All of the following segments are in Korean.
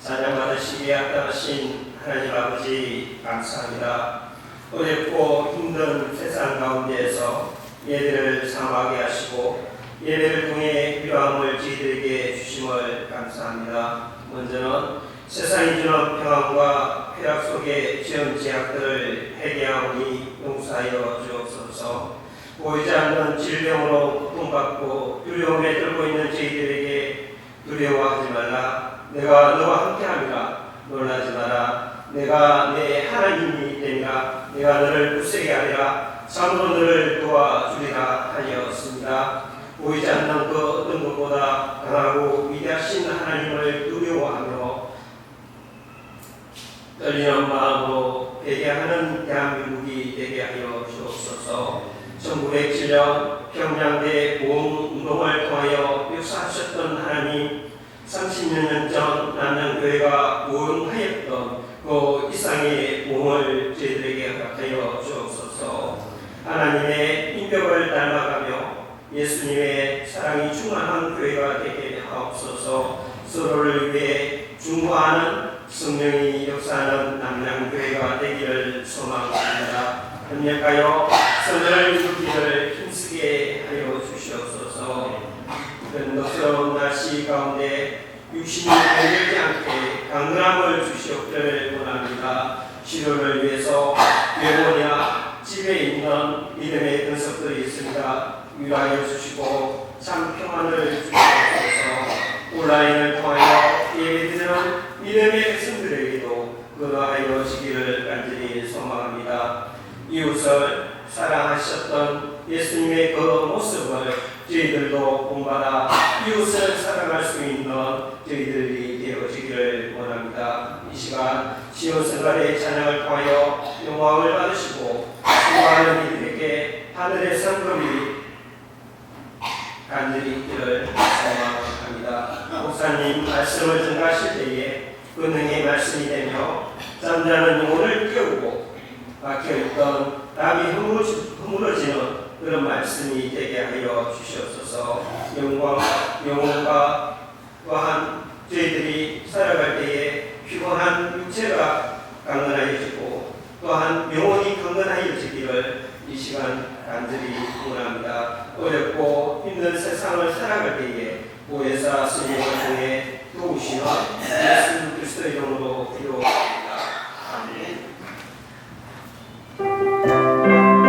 찬양받으시기에 합당하신 하나님 아버지 감사합니다. 어렵고 힘든 세상 가운데에서 예배를 사모하게 하시고 예배를 통해 필요함을 저희들에게 주심을 감사합니다. 먼저는 세상이 주는 평안과 쾌락 속에 지은 죄악들을 회개하오니 용서하여 주옵소서. 보이지 않는 질병으로 고통받고 두려움에 떨고 있는 저희들에게 두려워하지 말라. 내가 너와 함께함이라. 놀라지 마라. 내가 내 하나님이 되니라. 내가 너를 굳세게 하리라. 참으로 너를 도와주리라 하였습니다. 보이지 않는 그 어떤 것보다 강하고 위대하신 하나님을 두려워하며 떨리는 마음으로 회개하는 대한민국이 되게 하여 주옵소서. 1907년 평양대 보험운동을 통하여 역사하셨던 하나님, 30여 년 전 남양교회가 보험하였던 그 이상의 보험을 저희들에게 허락하여 주옵소서. 하나님의 인격을 닮아가며 예수님의 사랑이 충만한 교회가 되게 하옵소서. 서로를 위해 중보하는 성령이 역사하는 남양교회가 되기를 소망합니다. 협력하여 선을 이루기를 힘쓰게 하여 주시옵소서. 변덕스러운 날씨 가운데 육신이 견디지 않게 강건함을 주시옵기를 원합니다. 치료를 위해서 병원이나 집에 있는 믿음의 근석들이 있습니다. 위로하여 주시고 참 평안을 주시옵소서. 온라인을 통하여 예배드리는 믿음의 백성들에게도 근화하여 주기를 간절히 소망합니다. 이웃을 사랑하셨던 예수님의 그 모습을 저희들도 본받아 이웃을 사랑할 수 있는 저희들이 되어지기를 원합니다. 이 시간 시온성갈의 찬양을 통하여 영광을 받으시고 수고하는 이들에게 하늘의 상급이 간절히 있기를 소망합니다. 목사님 말씀을 전가하실 때에 권능의 말씀이 되며 잠자는 영혼을 깨우고 막혀있던 담이 허물어지는 그런 말씀이 되게 하여 주시옵소서. 영혼과 또한 저희들이 살아갈 때에 피곤한 육체가 강건하여지고 또한 영혼이 강건하여지기를 이 시간 간절히 원합니다. 어렵고 힘든 세상을 살아갈 때에 보혜사 스님을 통해 도우시는 예수 그리스도의 이름으로 기도합니다. 아멘. Thank you.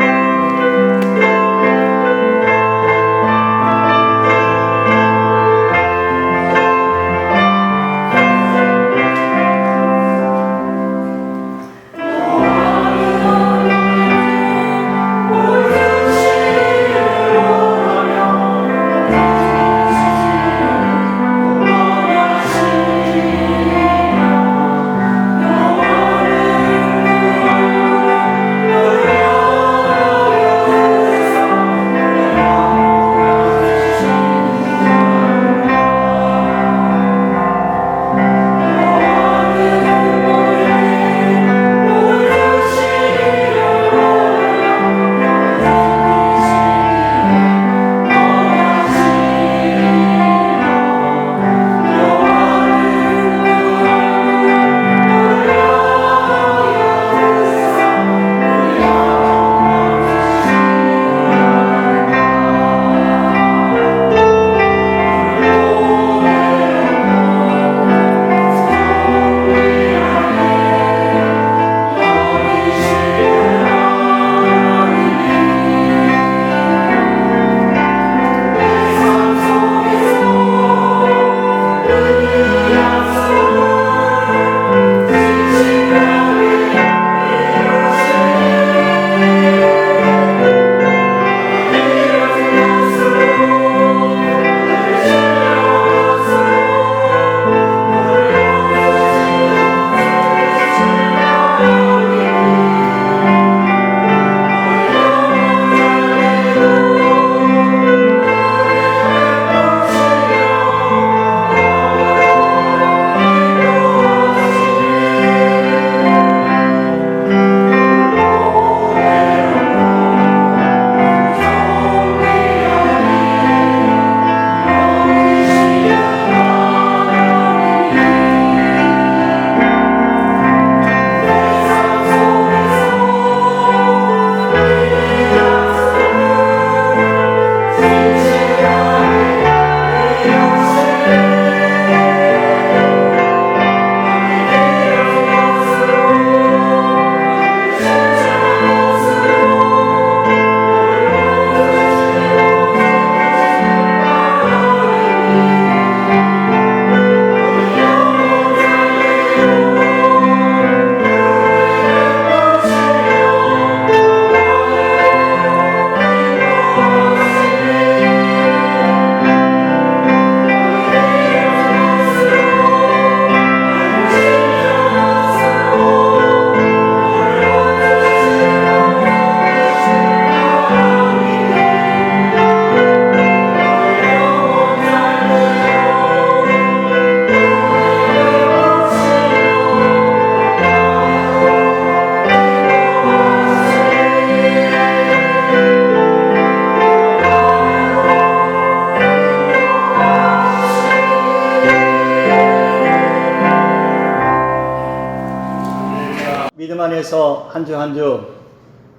믿음 안에서 한 주 한 주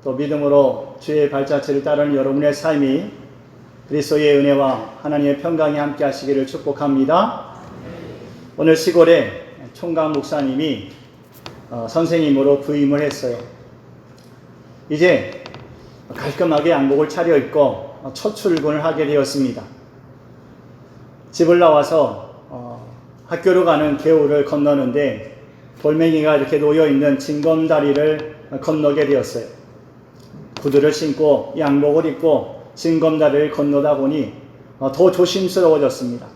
또 믿음으로 주의 발자취를 따르는 여러분의 삶이 그리스도의 은혜와 하나님의 평강이 함께 하시기를 축복합니다. 오늘 시골에 총각 목사님이 선생님으로 부임을 했어요. 이제 깔끔하게 양복을 차려입고 첫 출근을 하게 되었습니다. 집을 나와서 학교로 가는 개울을 건너는데 돌멩이가 이렇게 놓여있는 징검다리를 건너게 되었어요. 구두를 신고 양복을 입고 징검다리를 건너다 보니 더 조심스러워졌습니다.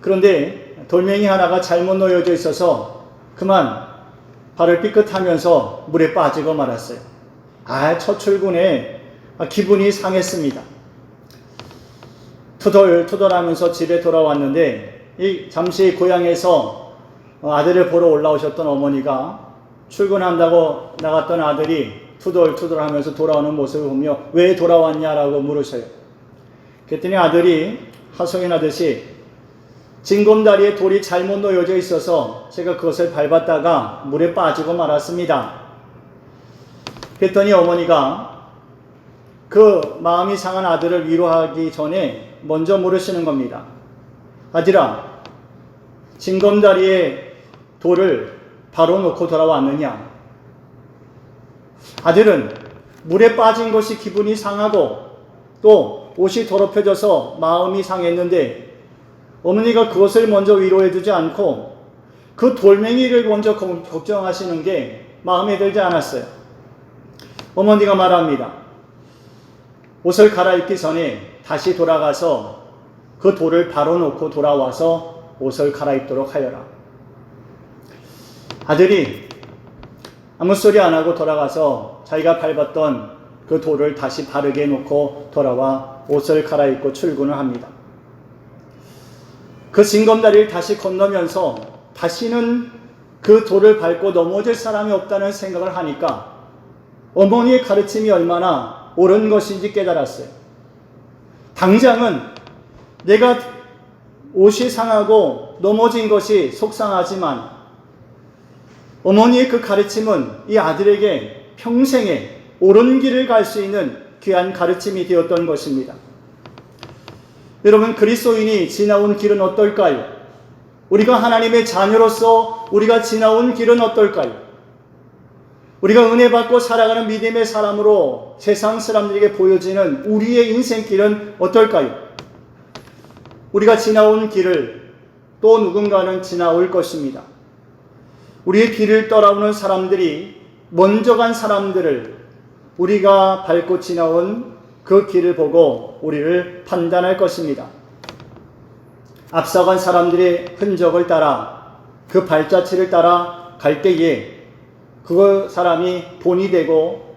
그런데 돌멩이 하나가 잘못 놓여져 있어서 그만 발을 삐끗하면서 물에 빠지고 말았어요. 첫 출근에 기분이 상했습니다. 투덜투덜하면서 집에 돌아왔는데 잠시 고향에서 아들을 보러 올라오셨던 어머니가 출근한다고 나갔던 아들이 투덜투덜하면서 돌아오는 모습을 보며 왜 돌아왔냐라고 물으셔요. 그랬더니 아들이 하소연하듯이 징검다리에 돌이 잘못 놓여져 있어서 제가 그것을 밟았다가 물에 빠지고 말았습니다. 그랬더니 어머니가 그 마음이 상한 아들을 위로하기 전에 먼저 물으시는 겁니다. 아들아, 징검다리에 돌을 바로 놓고 돌아왔느냐? 아들은 물에 빠진 것이 기분이 상하고 또 옷이 더럽혀져서 마음이 상했는데 어머니가 그것을 먼저 위로해 주지 않고 그 돌멩이를 먼저 걱정하시는 게 마음에 들지 않았어요. 어머니가 말합니다. 옷을 갈아입기 전에 다시 돌아가서 그 돌을 바로 놓고 돌아와서 옷을 갈아입도록 하여라. 아들이 아무 소리 안 하고 돌아가서 자기가 밟았던 그 돌을 다시 바르게 놓고 돌아와 옷을 갈아입고 출근을 합니다. 그 징검다리를 다시 건너면서 다시는 그 돌을 밟고 넘어질 사람이 없다는 생각을 하니까 어머니의 가르침이 얼마나 옳은 것인지 깨달았어요. 당장은 내가 옷이 상하고 넘어진 것이 속상하지만 어머니의 그 가르침은 이 아들에게 평생에 옳은 길을 갈 수 있는 귀한 가르침이 되었던 것입니다. 여러분, 그리스도인이 지나온 길은 어떨까요? 우리가 하나님의 자녀로서 우리가 지나온 길은 어떨까요? 우리가 은혜 받고 살아가는 믿음의 사람으로 세상 사람들에게 보여지는 우리의 인생길은 어떨까요? 우리가 지나온 길을 또 누군가는 지나올 것입니다. 우리의 길을 따라오는 사람들이 먼저 간 사람들을 우리가 밟고 지나온 그 길을 보고 우리를 판단할 것입니다. 앞서간 사람들의 흔적을 따라 그 발자취를 따라 갈 때에 그 사람이 본이 되고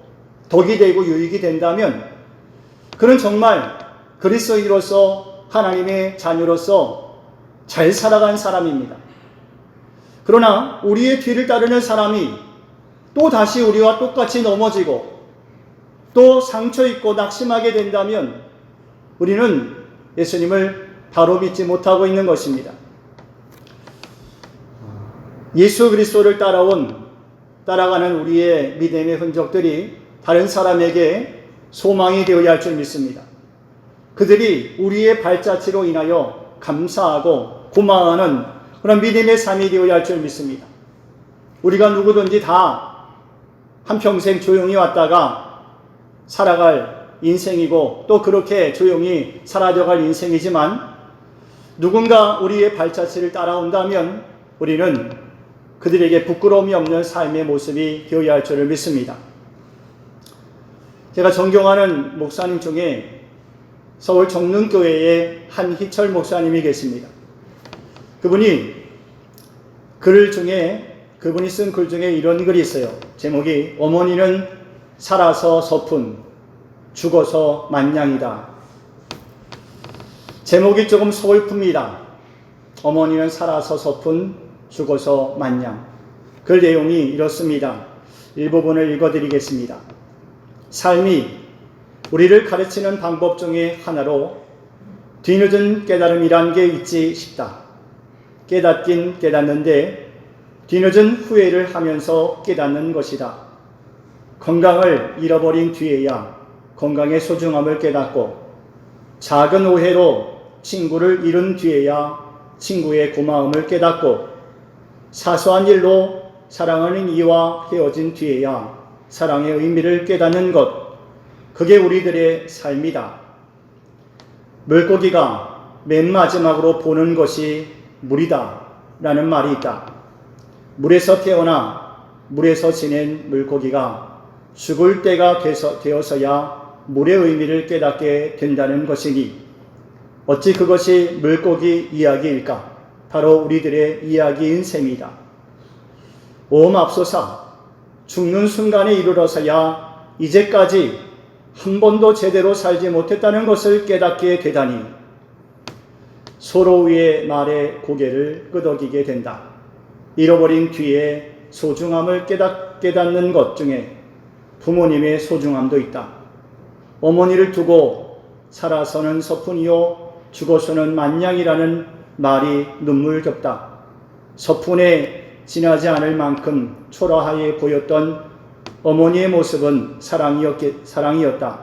덕이 되고 유익이 된다면 그는 정말 그리스도인으로서 하나님의 자녀로서 잘 살아간 사람입니다. 그러나 우리의 뒤를 따르는 사람이 또 다시 우리와 똑같이 넘어지고 또 상처 입고 낙심하게 된다면 우리는 예수님을 바로 믿지 못하고 있는 것입니다. 예수 그리스도를 따라가는 우리의 믿음의 흔적들이 다른 사람에게 소망이 되어야 할 줄 믿습니다. 그들이 우리의 발자취로 인하여 감사하고 고마워하는 그런 믿음의 삶이 되어야 할 줄 믿습니다. 우리가 누구든지 다 한평생 조용히 왔다가 살아갈 인생이고 또 그렇게 조용히 사라져갈 인생이지만 누군가 우리의 발자취를 따라온다면 우리는 그들에게 부끄러움이 없는 삶의 모습이 되어야 할 줄을 믿습니다. 제가 존경하는 목사님 중에 서울 정릉교회에 한희철 목사님이 계십니다. 그분이 쓴 글 중에 이런 글이 있어요. 제목이 어머니는 살아서 서푼 죽어서 만냥이다. 제목이 조금 서글픕니다. 어머니는 살아서 서푼 죽어서 만냥. 그 내용이 이렇습니다. 일부분을 읽어드리겠습니다. 삶이 우리를 가르치는 방법 중에 하나로 뒤늦은 깨달음이란 게 있지 싶다. 깨닫긴 깨닫는데 뒤늦은 후회를 하면서 깨닫는 것이다. 건강을 잃어버린 뒤에야 건강의 소중함을 깨닫고, 작은 오해로 친구를 잃은 뒤에야 친구의 고마움을 깨닫고, 사소한 일로 사랑하는 이와 헤어진 뒤에야 사랑의 의미를 깨닫는 것, 그게 우리들의 삶이다. 물고기가 맨 마지막으로 보는 것이 물이다 라는 말이 있다. 물에서 태어나 물에서 지낸 물고기가 죽을 때가 되어서야 물의 의미를 깨닫게 된다는 것이니, 어찌 그것이 물고기 이야기일까? 바로 우리들의 이야기인 셈이다. 맙소사, 죽는 순간에 이르러서야 이제까지 한 번도 제대로 살지 못했다는 것을 깨닫게 되다니, 서로의 말에 고개를 끄덕이게 된다. 잃어버린 뒤에 소중함을 깨닫는 것 중에 부모님의 소중함도 있다. 어머니를 두고 살아서는 서푼이요 죽어서는 만냥이라는 말이 눈물겹다. 서푼에 지나지 않을 만큼 초라하게 보였던 어머니의 모습은 사랑이었다.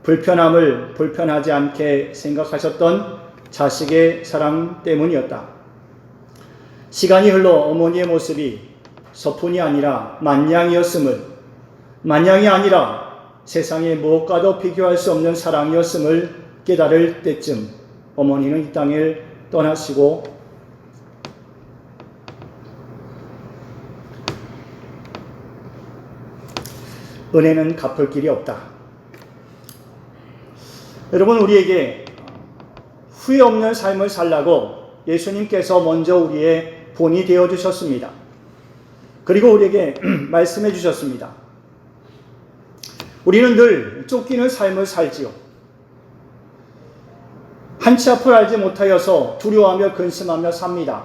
불편함을 불편하지 않게 생각하셨던 자식의 사랑 때문이었다. 시간이 흘러 어머니의 모습이 서푼이 아니라 만냥이었음을, 만냥이 아니라 세상의 무엇과도 비교할 수 없는 사랑이었음을 깨달을 때쯤 어머니는 이 땅을 떠나시고 은혜는 갚을 길이 없다. 여러분, 우리에게 후회 없는 삶을 살라고 예수님께서 먼저 우리의 본이 되어주셨습니다. 그리고 우리에게 말씀해 주셨습니다. 우리는 늘 쫓기는 삶을 살지요. 한치 앞을 알지 못하여서 두려워하며 근심하며 삽니다.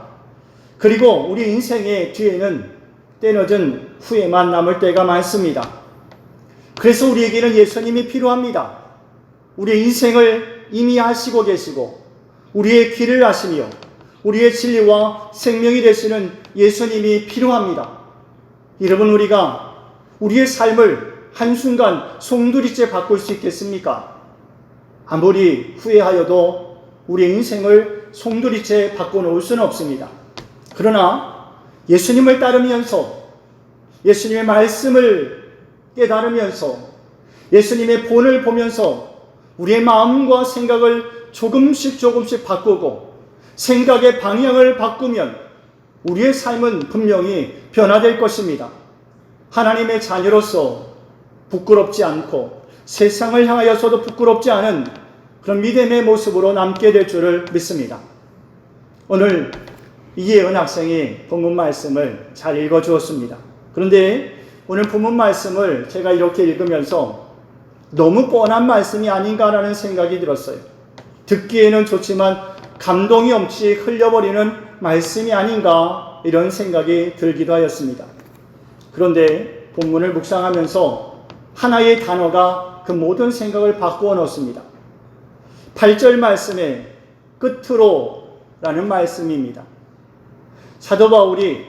그리고 우리 인생의 뒤에는 때늦은 후회만 남을 때가 많습니다. 그래서 우리에게는 예수님이 필요합니다. 우리의 인생을 이미 아시고 계시고 우리의 길을 아시며 우리의 진리와 생명이 되시는 예수님이 필요합니다. 여러분, 우리가 우리의 삶을 한순간 송두리째 바꿀 수 있겠습니까? 아무리 후회하여도 우리의 인생을 송두리째 바꿔놓을 수는 없습니다. 그러나 예수님을 따르면서, 예수님의 말씀을 깨달으면서, 예수님의 본을 보면서 우리의 마음과 생각을 조금씩 바꾸고 생각의 방향을 바꾸면 우리의 삶은 분명히 변화될 것입니다. 하나님의 자녀로서 부끄럽지 않고 세상을 향하여서도 부끄럽지 않은 그런 믿음의 모습으로 남게 될 줄을 믿습니다. 오늘 이예은 학생이 본문 말씀을 잘 읽어주었습니다. 그런데 오늘 본문 말씀을 제가 이렇게 읽으면서 너무 뻔한 말씀이 아닌가라는 생각이 들었어요. 듣기에는 좋지만 감동이 없이 흘려버리는 말씀이 아닌가, 이런 생각이 들기도 하였습니다. 그런데 본문을 묵상하면서 하나의 단어가 그 모든 생각을 바꾸어 놓습니다. 8절 말씀의 끝으로 라는 말씀입니다. 사도 바울이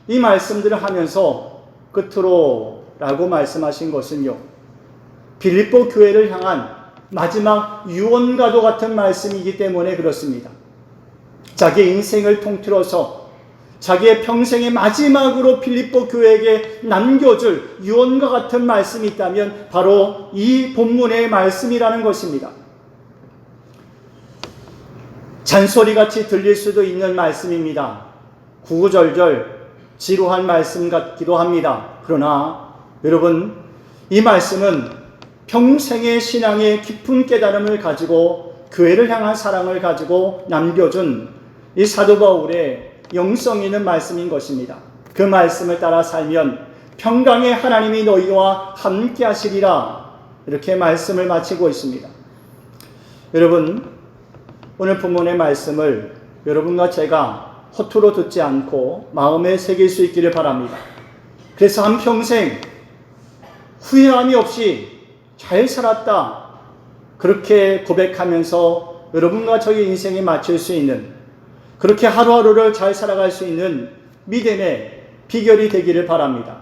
이 말씀들을 하면서 끝으로 라고 말씀하신 것은요, 빌립보 교회를 향한 마지막 유언과도 같은 말씀이기 때문에 그렇습니다. 자기 인생을 통틀어서 자기의 평생의 마지막으로 빌립보 교회에게 남겨줄 유언과 같은 말씀이 있다면 바로 이 본문의 말씀이라는 것입니다. 잔소리같이 들릴 수도 있는 말씀입니다. 구구절절 지루한 말씀 같기도 합니다. 그러나 여러분, 이 말씀은 평생의 신앙의 깊은 깨달음을 가지고 교회를 향한 사랑을 가지고 남겨준 이 사도 바울의 영성 있는 말씀인 것입니다. 그 말씀을 따라 살면 평강의 하나님이 너희와 함께 하시리라, 이렇게 말씀을 마치고 있습니다. 여러분, 오늘 본문의 말씀을 여러분과 제가 허투루 듣지 않고 마음에 새길 수 있기를 바랍니다. 그래서 한평생 후회함이 없이 잘 살았다, 그렇게 고백하면서 여러분과 저의 인생에 맞출 수 있는, 그렇게 하루하루를 잘 살아갈 수 있는 믿음의 비결이 되기를 바랍니다.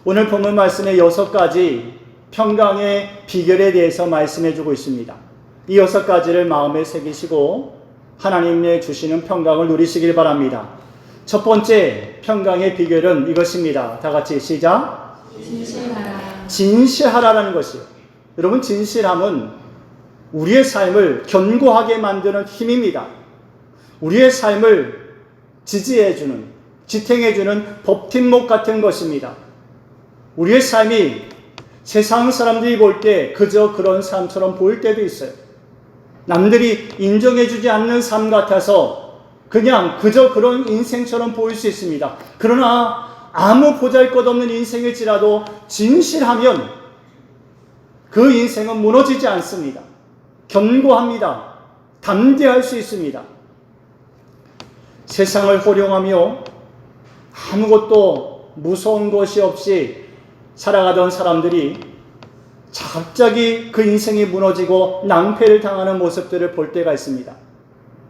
오늘 본문 말씀의 6가지 평강의 비결에 대해서 말씀해 주고 있습니다. 이 6가지를 마음에 새기시고 하나님의 주시는 평강을 누리시길 바랍니다. 첫 번째 평강의 비결은 이것입니다. 다 같이 시작. 진실하라. 진실하라는 것이요. 여러분, 진실함은 우리의 삶을 견고하게 만드는 힘입니다. 우리의 삶을 지지해주는, 지탱해주는 법팀목 같은 것입니다. 우리의 삶이 세상 사람들이 볼 때 그저 그런 삶처럼 보일 때도 있어요. 남들이 인정해주지 않는 삶 같아서 그냥 그저 그런 인생처럼 보일 수 있습니다. 그러나 아무 보잘것없는 인생일지라도 진실하면 그 인생은 무너지지 않습니다. 견고합니다. 담대할 수 있습니다. 세상을 호령하며 아무것도 무서운 것이 없이 살아가던 사람들이 갑자기 그 인생이 무너지고 낭패를 당하는 모습들을 볼 때가 있습니다.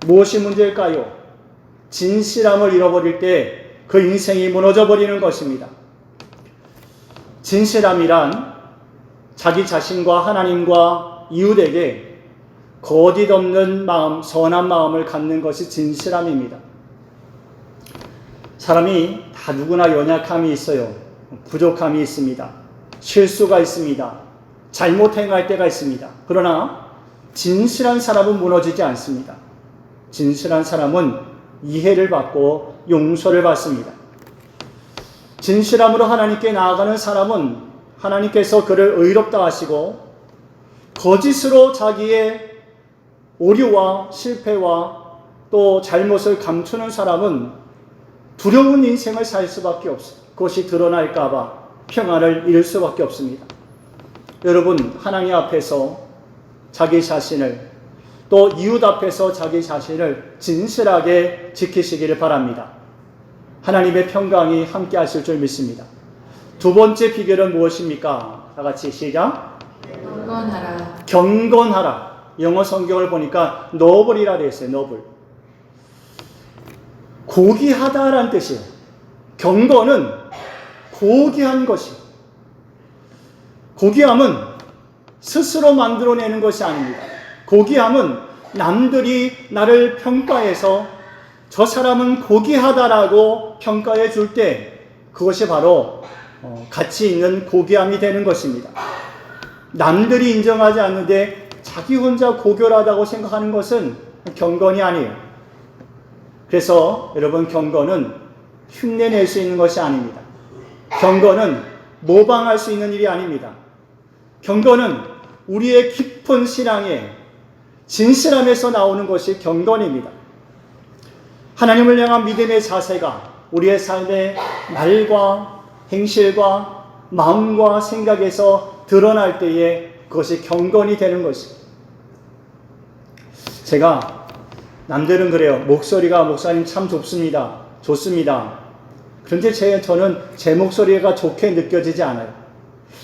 무엇이 문제일까요? 진실함을 잃어버릴 때 그 인생이 무너져 버리는 것입니다. 진실함이란 자기 자신과 하나님과 이웃에게 거짓 없는 마음, 선한 마음을 갖는 것이 진실함입니다. 사람이 다 누구나 연약함이 있어요. 부족함이 있습니다. 실수가 있습니다. 잘못 행할 때가 있습니다. 그러나 진실한 사람은 무너지지 않습니다. 진실한 사람은 이해를 받고 용서를 받습니다. 진실함으로 하나님께 나아가는 사람은 하나님께서 그를 의롭다 하시고, 거짓으로 자기의 오류와 실패와 또 잘못을 감추는 사람은 두려운 인생을 살 수밖에 없어요. 그것이 드러날까 봐 평안을 잃을 수밖에 없습니다. 여러분, 하나님 앞에서 자기 자신을, 또 이웃 앞에서 자기 자신을 진실하게 지키시기를 바랍니다. 하나님의 평강이 함께 하실 줄 믿습니다. 두 번째 비결은 무엇입니까? 다 같이 시작. 경건하라. 경건하라. 영어 성경을 보니까 너블이라 되어 있어요. 너블. 고귀하다라는 뜻이에요. 경건은 고귀한 것이. 고귀함은 스스로 만들어내는 것이 아닙니다. 고귀함은 남들이 나를 평가해서 저 사람은 고귀하다라고 평가해 줄 때 그것이 바로 가치 있는 고귀함이 되는 것입니다. 남들이 인정하지 않는데 자기 혼자 고결하다고 생각하는 것은 경건이 아니에요. 그래서 여러분, 경건은 흉내낼 수 있는 것이 아닙니다. 경건은 모방할 수 있는 일이 아닙니다. 경건은 우리의 깊은 신앙에 진실함에서 나오는 것이 경건입니다. 하나님을 향한 믿음의 자세가 우리의 삶의 말과 행실과 마음과 생각에서 드러날 때에 그것이 경건이 되는 것입니다. 제가 남들은 그래요. 목소리가 목사님 참 좋습니다. 그런데 저는 제 목소리가 좋게 느껴지지 않아요.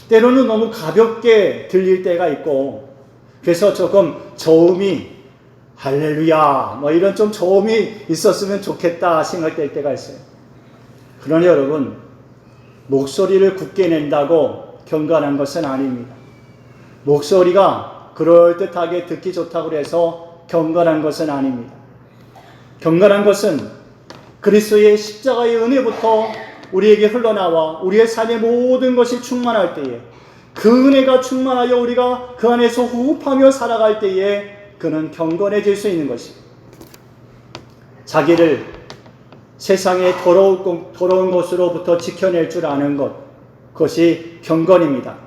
때로는 너무 가볍게 들릴 때가 있고, 그래서 조금 저음이 할렐루야 이런 좀 저음이 있었으면 좋겠다 생각될 때가 있어요. 그러나 여러분, 목소리를 굳게 낸다고 경건한 것은 아닙니다. 목소리가 그럴듯하게 듣기 좋다고 해서 경건한 것은 아닙니다. 경건한 것은 그리스도의 십자가의 은혜부터 우리에게 흘러나와 우리의 삶의 모든 것이 충만할 때에, 그 은혜가 충만하여 우리가 그 안에서 호흡하며 살아갈 때에 그는 경건해질 수 있는 것입니다. 자기를 세상의 더러운 것으로부터 지켜낼 줄 아는 것, 그것이 경건입니다.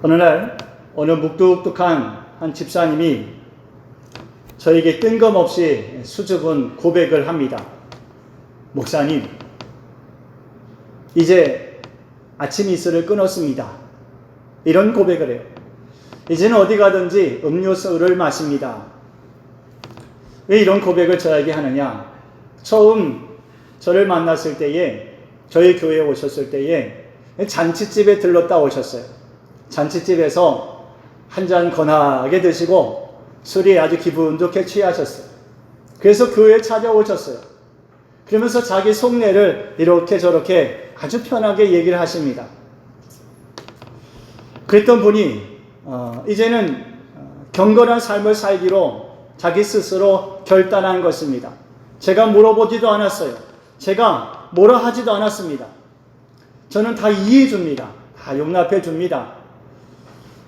어느 날 어느 묵뚝뚝한 한 집사님이 저에게 뜬금없이 수줍은 고백을 합니다. 목사님, 이제 아침 이슬을 끊었습니다. 이런 고백을 해요. 이제는 어디 가든지 음료수를 마십니다. 왜 이런 고백을 저에게 하느냐? 처음 저를 만났을 때에, 저희 교회에 오셨을 때에 잔치집에 들렀다 오셨어요. 잔치집에서 한 잔 거나하게 드시고 술이 아주 기분 좋게 취하셨어요. 그래서 교회에 찾아오셨어요. 그러면서 자기 속내를 이렇게 저렇게 아주 편하게 얘기를 하십니다. 그랬던 분이 이제는 경건한 삶을 살기로 자기 스스로 결단한 것입니다. 제가 물어보지도 않았어요. 제가 뭐라 하지도 않았습니다. 저는 다 이해해 줍니다. 다 용납해 줍니다.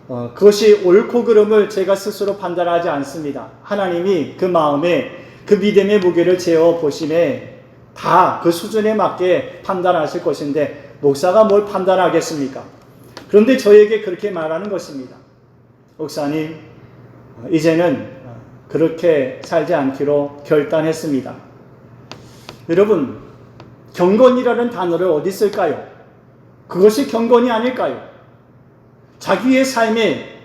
그것이 옳고 그름을 제가 스스로 판단하지 않습니다. 하나님이 그 마음에 그 믿음의 무게를 재어 보심에 다 그 수준에 맞게 판단하실 것인데 목사가 뭘 판단하겠습니까? 그런데 저에게 그렇게 말하는 것입니다. 목사님, 이제는 그렇게 살지 않기로 결단했습니다. 여러분, 경건이라는 단어를 어디 쓸까요? 그것이 경건이 아닐까요? 자기의 삶의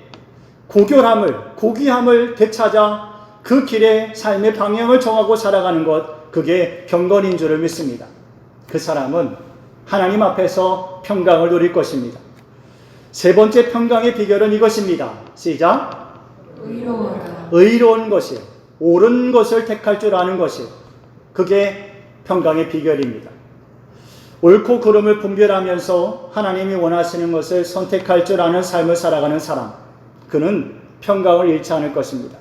고결함을, 고귀함을 되찾아 그 길에 삶의 방향을 정하고 살아가는 것, 그게 경건인 줄을 믿습니다. 그 사람은 하나님 앞에서 평강을 누릴 것입니다. 세 번째 평강의 비결은 이것입니다. 시작. 의로워라. 의로운 것이요. 옳은 것을 택할 줄 아는 것이요. 그게 평강의 비결입니다. 옳고 그름을 분별하면서 하나님이 원하시는 것을 선택할 줄 아는 삶을 살아가는 사람, 그는 평강을 잃지 않을 것입니다.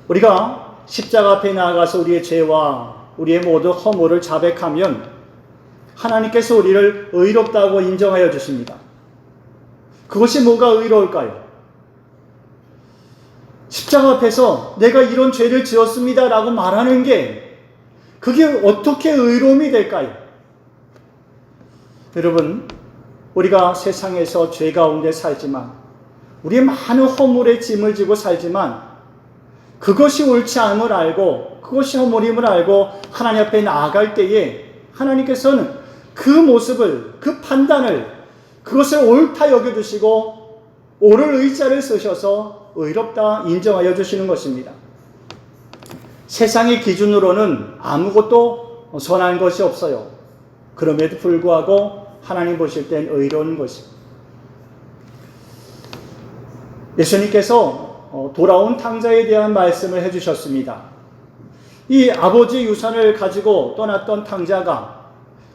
우리가 십자가 앞에 나아가서 우리의 죄와 우리의 모든 허물을 자백하면 하나님께서 우리를 의롭다고 인정하여 주십니다. 그것이 뭐가 의로울까요? 십자가 앞에서 내가 이런 죄를 지었습니다 라고 말하는 게 그게 어떻게 의로움이 될까요? 여러분, 우리가 세상에서 죄 가운데 살지만, 우리의 많은 허물의 짐을 지고 살지만, 그것이 옳지 않음을 알고 그것이 허물임을 알고 하나님 앞에 나아갈 때에 하나님께서는 그 모습을, 그 판단을, 그것을 옳다 여겨주시고 옳을 의자를 쓰셔서 의롭다 인정하여 주시는 것입니다. 세상의 기준으로는 아무것도 선한 것이 없어요. 그럼에도 불구하고 하나님 보실 땐 의로운 것입니다. 예수님께서 돌아온 탕자에 대한 말씀을 해주셨습니다. 이 아버지 유산을 가지고 떠났던 탕자가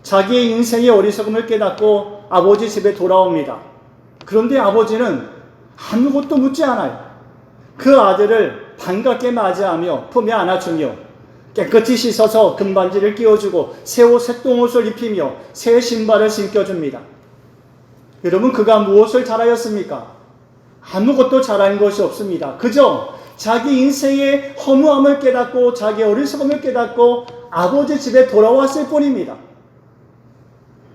자기의 인생의 어리석음을 깨닫고 아버지 집에 돌아옵니다. 그런데 아버지는 아무것도 묻지 않아요. 그 아들을 반갑게 맞이하며 품에 안아주며 깨끗이 씻어서 금반지를 끼워주고 새 옷, 새 똥옷을 입히며 새 신발을 신겨줍니다. 여러분, 그가 무엇을 잘하였습니까? 아무것도 잘한 것이 없습니다. 그저 자기 인생의 허무함을 깨닫고 자기 어리석음을 깨닫고 아버지 집에 돌아왔을 뿐입니다.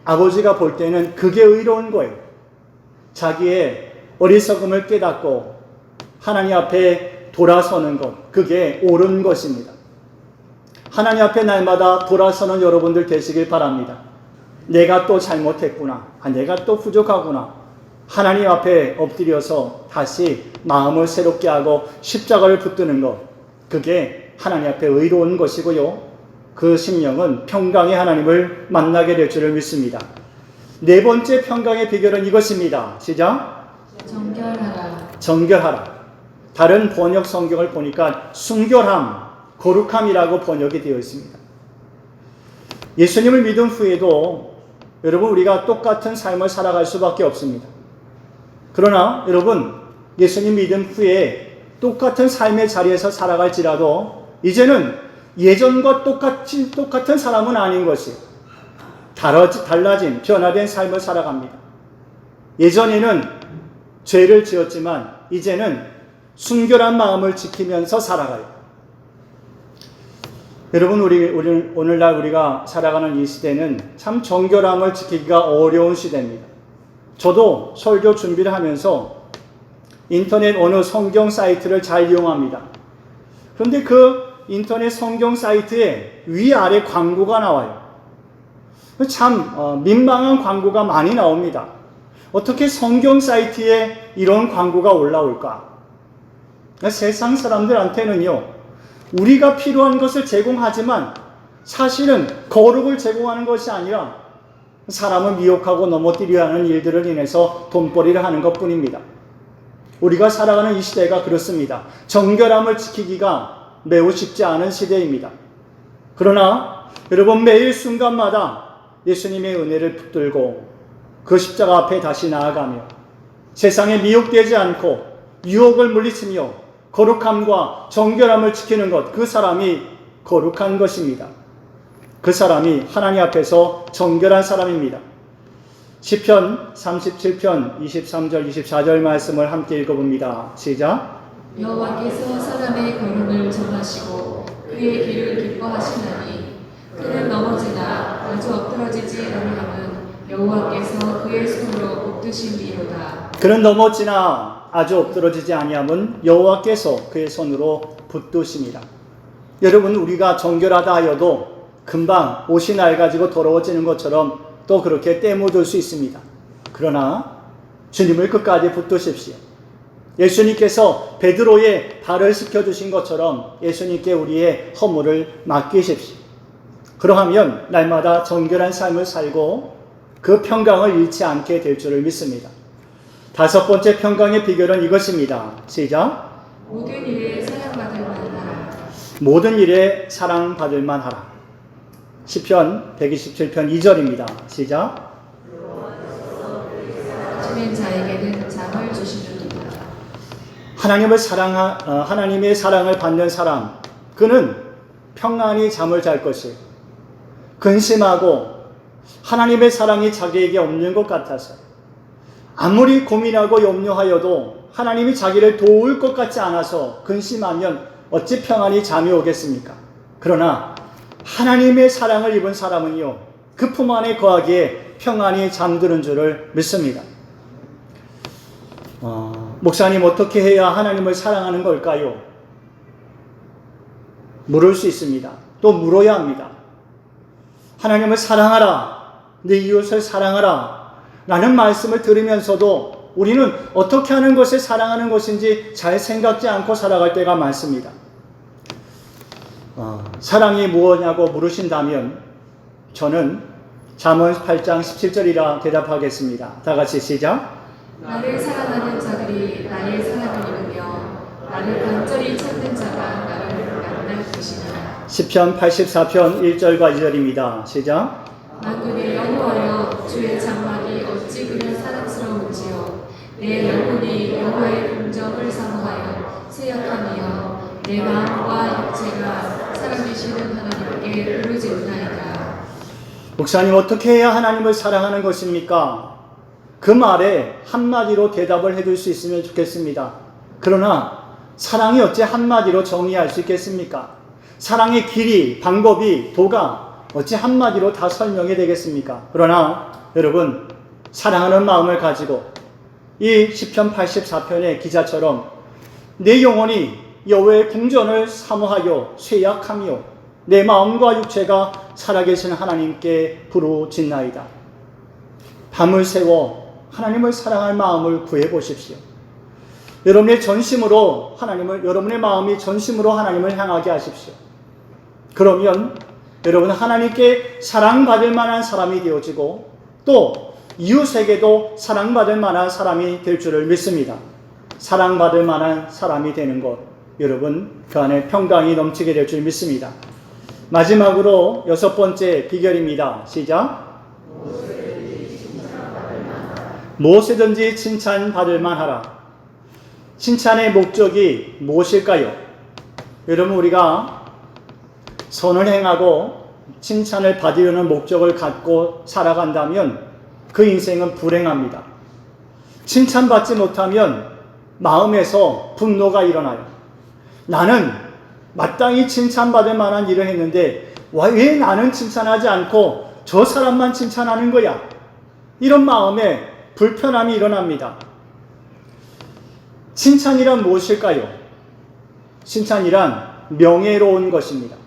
아버지가 볼 때는 그게 의로운 거예요. 자기의 어리석음을 깨닫고 하나님 앞에 돌아서는 것, 그게 옳은 것입니다. 하나님 앞에 날마다 돌아서는 여러분들 되시길 바랍니다. 내가 또 잘못했구나. 내가 또 부족하구나. 하나님 앞에 엎드려서 다시 마음을 새롭게 하고 십자가를 붙드는 것, 그게 하나님 앞에 의로운 것이고요. 그 심령은 평강의 하나님을 만나게 될 줄을 믿습니다. 네 번째 평강의 비결은 이것입니다. 시작. 정결하라. 정결하라. 다른 번역 성경을 보니까 순결함, 거룩함이라고 번역이 되어 있습니다. 예수님을 믿은 후에도 여러분, 우리가 똑같은 삶을 살아갈 수밖에 없습니다. 그러나 여러분, 예수님 믿음 후에 똑같은 삶의 자리에서 살아갈지라도 이제는 예전과 똑같은 사람은 아닌 것이 달라진 변화된 삶을 살아갑니다. 예전에는 죄를 지었지만 이제는 순결한 마음을 지키면서 살아가요. 여러분, 오늘날 우리가 살아가는 이 시대는 참 정결함을 지키기가 어려운 시대입니다. 저도 설교 준비를 하면서 인터넷 어느 성경 사이트를 잘 이용합니다. 그런데 그 인터넷 성경 사이트에 위아래 광고가 나와요. 참 민망한 광고가 많이 나옵니다. 어떻게 성경 사이트에 이런 광고가 올라올까? 세상 사람들한테는요, 우리가 필요한 것을 제공하지만 사실은 거룩을 제공하는 것이 아니라 사람을 미혹하고 넘어뜨리려 하는 일들을 인해서 돈벌이를 하는 것뿐입니다. 우리가 살아가는 이 시대가 그렇습니다. 정결함을 지키기가 매우 쉽지 않은 시대입니다. 그러나 여러분, 매일 순간마다 예수님의 은혜를 붙들고 그 십자가 앞에 다시 나아가며 세상에 미혹되지 않고 유혹을 물리치며 거룩함과 정결함을 지키는 것, 그 사람이 거룩한 것입니다. 그 사람이 하나님 앞에서 정결한 사람입니다. 시편 37편 23절 24절 말씀을 함께 읽어봅니다. 시작. 여호와께서 사람의 걸음을 정하시고 그의 길을 기뻐하시나니 그는 넘어지나 아주 엎드러지지 아니함은 여호와께서 그의 손으로 붙드심이로다. 그는 넘어지나 아주 엎드러지지 아니함은 여호와께서 그의 손으로 붙드심이라. 여러분, 우리가 정결하다 하여도 금방 옷이 낡아지고 더러워지는 것처럼 또 그렇게 때묻을 수 있습니다. 그러나 주님을 끝까지 붙드십시오. 예수님께서 베드로의 발을 씻겨주신 것처럼 예수님께 우리의 허물을 맡기십시오. 그러하면 날마다 정결한 삶을 살고 그 평강을 잃지 않게 될 줄을 믿습니다. 다섯 번째 평강의 비결은 이것입니다. 시작. 모든 일에 사랑받을 만하라. 모든 일에 사랑받을 만하라. 시편 127편 2절입니다. 시작. 주는 자에게는 잠을 주시느니라. 하나님의 사랑을 받는 사람, 그는 평안히 잠을 잘 것이에요. 근심하고 하나님의 사랑이 자기에게 없는 것 같아서 아무리 고민하고 염려하여도 하나님이 자기를 도울 것 같지 않아서 근심하면 어찌 평안히 잠이 오겠습니까? 그러나 하나님의 사랑을 입은 사람은요, 그 품 안에 거하기에 평안히 잠드는 줄을 믿습니다. 목사님, 어떻게 해야 하나님을 사랑하는 걸까요? 물을 수 있습니다. 또 물어야 합니다. 하나님을 사랑하라, 내 이웃을 사랑하라 라는 말씀을 들으면서도 우리는 어떻게 하는 것을 사랑하는 것인지 잘 생각지 않고 살아갈 때가 많습니다. 사랑이 무엇냐고 물으신다면 저는 잠언 8장 17절이라 대답하겠습니다. 다 같이 시작. 나를 사랑하는 자들이 나의 사랑을 입으며 나를 간절히 찾는 자가 나를 만날 것이니라. 시편 84편 1절과 2절입니다. 시작. 만군의 여호와여, 주의 장막이 어찌 그리 사랑스러운지요. 내 영혼이 여호와의 공정을 사모하여 쇠약하며 내 마음과 육체가 살아계시는 하나님께 부르짖나이다. 목사님, 어떻게 해야 하나님을 사랑하는 것입니까? 그 말에 한마디로 대답을 해줄 수 있으면 좋겠습니다. 그러나 사랑이 어찌 한마디로 정의할 수 있겠습니까? 사랑의 길이, 방법이, 도가 어찌 한마디로 다 설명이 되겠습니까? 그러나 여러분, 사랑하는 마음을 가지고 이 시편 84편의 기자처럼 내 영혼이 여호와의 궁전을 사모하여 쇠약하며 내 마음과 육체가 살아계신 하나님께 부르짖나이다. 밤을 새워 하나님을 사랑할 마음을 구해 보십시오. 여러분의 마음이 전심으로 하나님을 향하게 하십시오. 그러면 여러분, 하나님께 사랑받을 만한 사람이 되어지고 또 이웃에게도 사랑받을 만한 사람이 될 줄을 믿습니다. 사랑받을 만한 사람이 되는 것, 여러분, 그 안에 평강이 넘치게 될 줄 믿습니다. 마지막으로 여섯 번째 비결입니다. 시작. 무엇이든지 칭찬받을 만하라. 칭찬의 목적이 무엇일까요? 여러분, 우리가 선을 행하고 칭찬을 받으려는 목적을 갖고 살아간다면 그 인생은 불행합니다. 칭찬받지 못하면 마음에서 분노가 일어나요. 나는 마땅히 칭찬받을 만한 일을 했는데 왜 나는 칭찬하지 않고 저 사람만 칭찬하는 거야? 이런 마음에 불편함이 일어납니다. 칭찬이란 무엇일까요? 칭찬이란 명예로운 것입니다.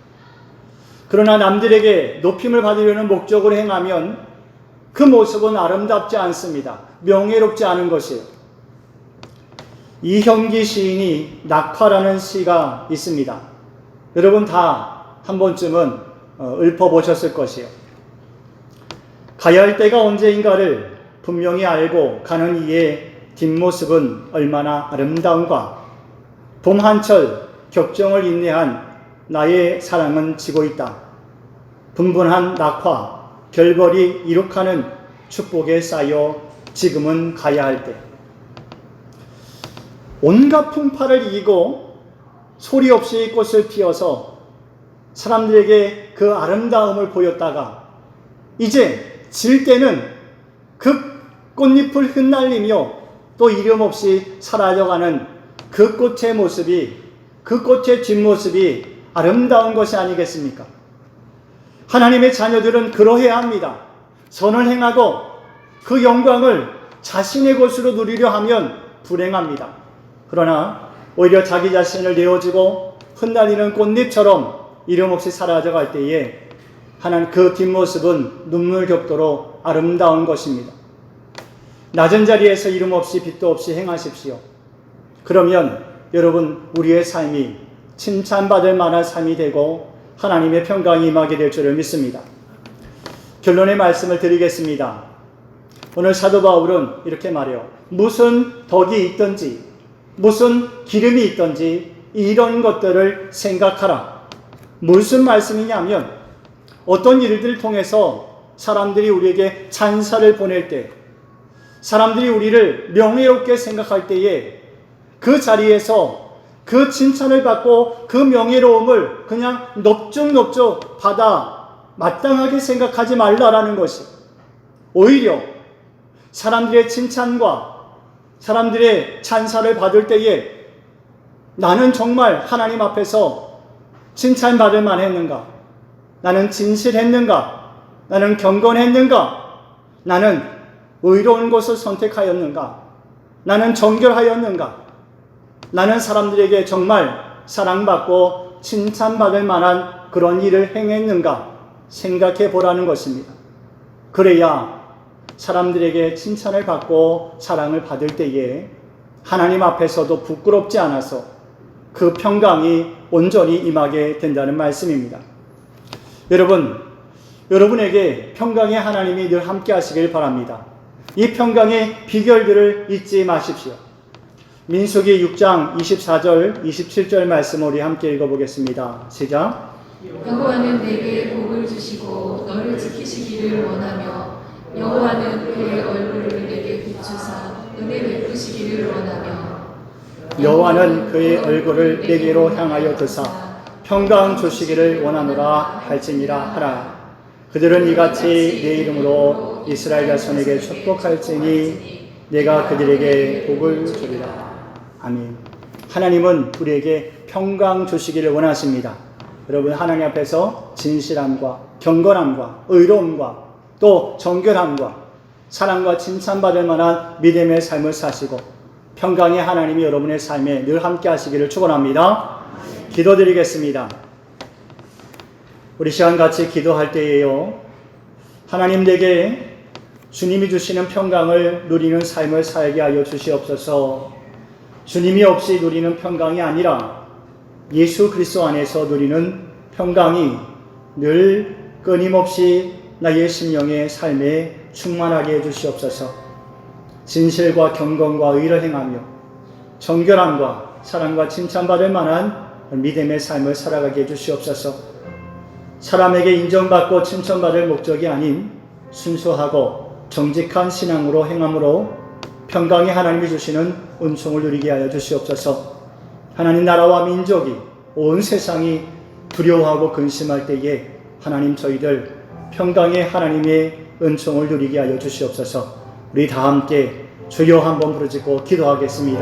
그러나 남들에게 높임을 받으려는 목적으로 행하면 그 모습은 아름답지 않습니다. 명예롭지 않은 것이에요. 이형기 시인이 낙화라는 시가 있습니다. 여러분 다 한 번쯤은 읊어보셨을 것이에요. 가야 할 때가 언제인가를 분명히 알고 가는 이의 뒷모습은 얼마나 아름다운가. 봄 한철 격정을 인내한 나의 사랑은 지고 있다. 분분한 낙화, 결벌이 이룩하는 축복에 쌓여 지금은 가야 할 때, 온갖 풍파를 이기고 소리 없이 꽃을 피워서 사람들에게 그 아름다움을 보였다가 이제 질 때는 그 꽃잎을 흩날리며 또 이름 없이 사라져가는 그 꽃의 모습이, 그 꽃의 뒷모습이 아름다운 것이 아니겠습니까? 하나님의 자녀들은 그러해야 합니다. 선을 행하고 그 영광을 자신의 것으로 누리려 하면 불행합니다. 그러나 오히려 자기 자신을 내어주고 흩날리는 꽃잎처럼 이름 없이 사라져갈 때에 하나님 그 뒷모습은 눈물 겹도록 아름다운 것입니다. 낮은 자리에서 이름 없이 빛도 없이 행하십시오. 그러면 여러분 우리의 삶이 칭찬받을 만한 삶이 되고 하나님의 평강이 임하게 될 줄을 믿습니다. 결론의 말씀을 드리겠습니다. 오늘 사도 바울은 이렇게 말해요. 무슨 덕이 있든지 무슨 기름이 있든지 이런 것들을 생각하라. 무슨 말씀이냐면 어떤 일들을 통해서 사람들이 우리에게 찬사를 보낼 때, 사람들이 우리를 명예롭게 생각할 때에 그 자리에서 그 칭찬을 받고 그 명예로움을 그냥 넙죽넙죽 받아 마땅하게 생각하지 말라라는 것이, 오히려 사람들의 칭찬과 사람들의 찬사를 받을 때에 나는 정말 하나님 앞에서 칭찬받을 만했는가? 나는 진실했는가? 나는 경건했는가? 나는 의로운 것을 선택하였는가? 나는 정결하였는가? 나는 사람들에게 정말 사랑받고 칭찬받을 만한 그런 일을 행했는가? 생각해 보라는 것입니다. 그래야 사람들에게 칭찬을 받고 사랑을 받을 때에 하나님 앞에서도 부끄럽지 않아서 그 평강이 온전히 임하게 된다는 말씀입니다. 여러분, 여러분에게 평강의 하나님이 늘 함께 하시길 바랍니다. 이 평강의 비결들을 잊지 마십시오. 민수기 6장 24절, 27절 말씀 우리 함께 읽어보겠습니다. 시작. 여호와는 내게 복을 주시고 너를 지키시기를 원하며 여호와는 그의 얼굴을 내게 비추사 은혜 베푸시기를 원하며 여호와는 그의 얼굴을 내게로 향하여 드사 평강 주시기를 원하노라 할지니라 하라. 그들은 이같이 내 이름으로 이스라엘 자손에게 축복할지니 내가 그들에게 복을 주리라. 아멘. 하나님은 우리에게 평강 주시기를 원하십니다. 여러분, 하나님 앞에서 진실함과 경건함과 의로움과 또 정결함과 사랑과 칭찬받을 만한 믿음의 삶을 사시고 평강의 하나님이 여러분의 삶에 늘 함께 하시기를 축원합니다. 기도드리겠습니다. 우리 시간 같이 기도할 때에요, 하나님 내게 주님이 주시는 평강을 누리는 삶을 살게 하여 주시옵소서. 주님이 없이 누리는 평강이 아니라 예수 그리스도 안에서 누리는 평강이 늘 끊임없이 나의 심령의 삶에 충만하게 해주시옵소서. 진실과 경건과 의를 행하며 정결함과 사랑과 칭찬받을 만한 믿음의 삶을 살아가게 해주시옵소서. 사람에게 인정받고 칭찬받을 목적이 아닌 순수하고 정직한 신앙으로 행함으로 평강의 하나님이 주시는 은총을 누리게 하여 주시옵소서. 하나님 나라와 민족이 온 세상이 두려워하고 근심할 때에 하나님 저희들 평강의 하나님의 은총을 누리게 하여 주시옵소서. 우리 다 함께 주여 한번 부르짖고 기도하겠습니다.